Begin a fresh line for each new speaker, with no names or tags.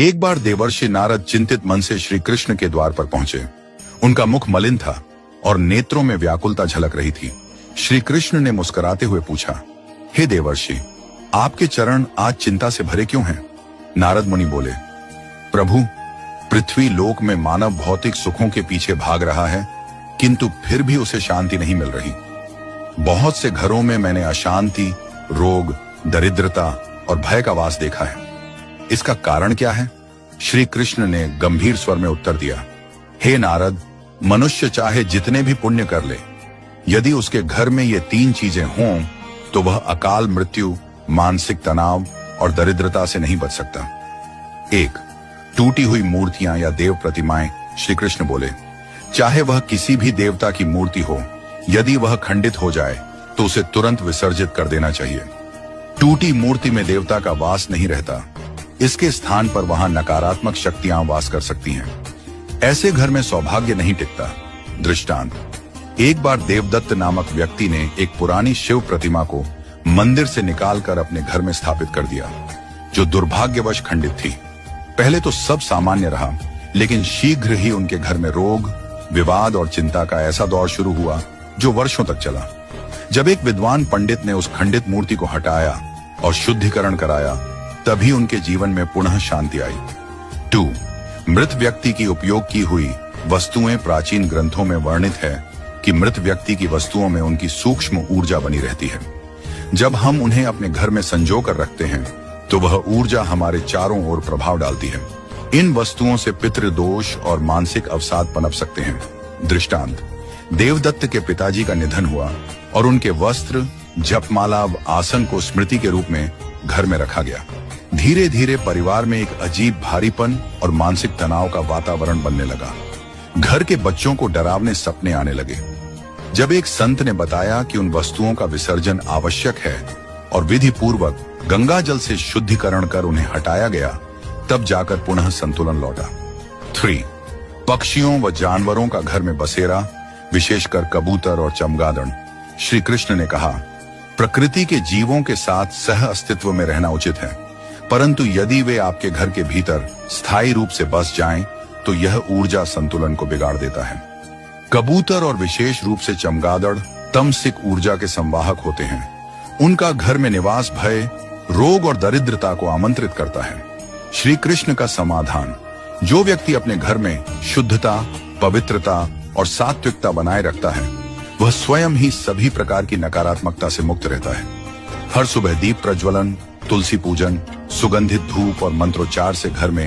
एक बार देवर्षि नारद चिंतित मन से श्री कृष्ण के द्वार पर पहुंचे। उनका मुख मलिन था और नेत्रों में व्याकुलता झलक रही थी। श्री कृष्ण ने मुस्कुराते हुए पूछा, हे देवर्षि, आपके चरण आज चिंता से भरे क्यों हैं? नारद मुनि बोले, प्रभु, पृथ्वी लोक में मानव भौतिक सुखों के पीछे भाग रहा है, किंतु फिर भी उसे शांति नहीं मिल रही। बहुत से घरों में मैंने अशांति, रोग, दरिद्रता और भय का वास देखा है। इसका कारण क्या है? श्री कृष्ण ने गंभीर स्वर में उत्तर दिया, हे नारद, मनुष्य चाहे जितने भी पुण्य कर ले, यदि उसके घर में ये 3 चीजें हों तो वह अकाल मृत्यु, मानसिक तनाव और दरिद्रता से नहीं बच सकता। 1. टूटी हुई मूर्तियां या देव प्रतिमाएं। श्री कृष्ण बोले, चाहे वह किसी भी देवता की मूर्ति हो, यदि वह खंडित हो जाए तो उसे तुरंत विसर्जित कर देना चाहिए। टूटी मूर्ति में देवता का वास नहीं रहता, इसके स्थान पर वहां नकारात्मक शक्तियां वास कर सकती हैं। ऐसे घर में सौभाग्य नहीं टिकता। दृष्टांत, एक बार देवदत्त नामक व्यक्ति ने एक पुरानी शिव प्रतिमा को मंदिर से निकालकर अपने घर में स्थापित कर दिया, जो दुर्भाग्यवश खंडित थी। पहले तो सब सामान्य रहा, लेकिन शीघ्र ही उनके घर में रोग, विवाद और चिंता का ऐसा दौर शुरू हुआ जो वर्षों तक चला। जब एक विद्वान पंडित ने उस खंडित मूर्ति को हटाया और शुद्धिकरण कराया, तभी उनके जीवन में पुनः शांति आई। 2. मृत व्यक्ति की उपयोग की हुई वस्तुएं। प्राचीन ग्रंथों में वर्णित है कि मृत व्यक्ति की वस्तुओं में उनकी सूक्ष्म ऊर्जा बनी रहती है। जब हम उन्हें अपने घर में संजो कर रखते हैं तो वह ऊर्जा हमारे चारों ओर प्रभाव डालती है। इन वस्तुओं से पितृदोष और मानसिक अवसाद पनप सकते हैं। दृष्टांत, देवदत्त के पिताजी का निधन हुआ और उनके वस्त्र, जपमाला, आसन को स्मृति के रूप में घर में रखा गया। धीरे धीरे परिवार में एक अजीब भारीपन और मानसिक तनाव का वातावरण बनने लगा। घर के बच्चों को डरावने सपने आने लगे। जब एक संत ने बताया कि उन वस्तुओं का विसर्जन आवश्यक है और विधि पूर्वक गंगा जल से शुद्धिकरण कर उन्हें हटाया गया, तब जाकर पुनः संतुलन लौटा। 3. पक्षियों व जानवरों का घर में बसेरा, विशेषकर कबूतर और चमगादड़। श्री कृष्ण ने कहा, प्रकृति के जीवों के साथ सह अस्तित्व में रहना उचित है, परंतु यदि वे आपके घर के भीतर स्थायी रूप से बस जाएं, तो यह ऊर्जा संतुलन को बिगाड़ देता है। कबूतर और विशेष रूप से चमगादड़ तमसिक ऊर्जा के संवाहक होते हैं। उनका घर में निवास भय, रोग और दरिद्रता को आमंत्रित करता है। श्री कृष्ण का समाधान, जो व्यक्ति अपने घर में शुद्धता, पवित्रता और सात्विकता बनाए रखता है, वह स्वयं ही सभी प्रकार की नकारात्मकता से मुक्त रहता है। हर सुबह दीप प्रज्वलन, तुलसी पूजन, सुगंधित धूप और मंत्रोच्चार से घर में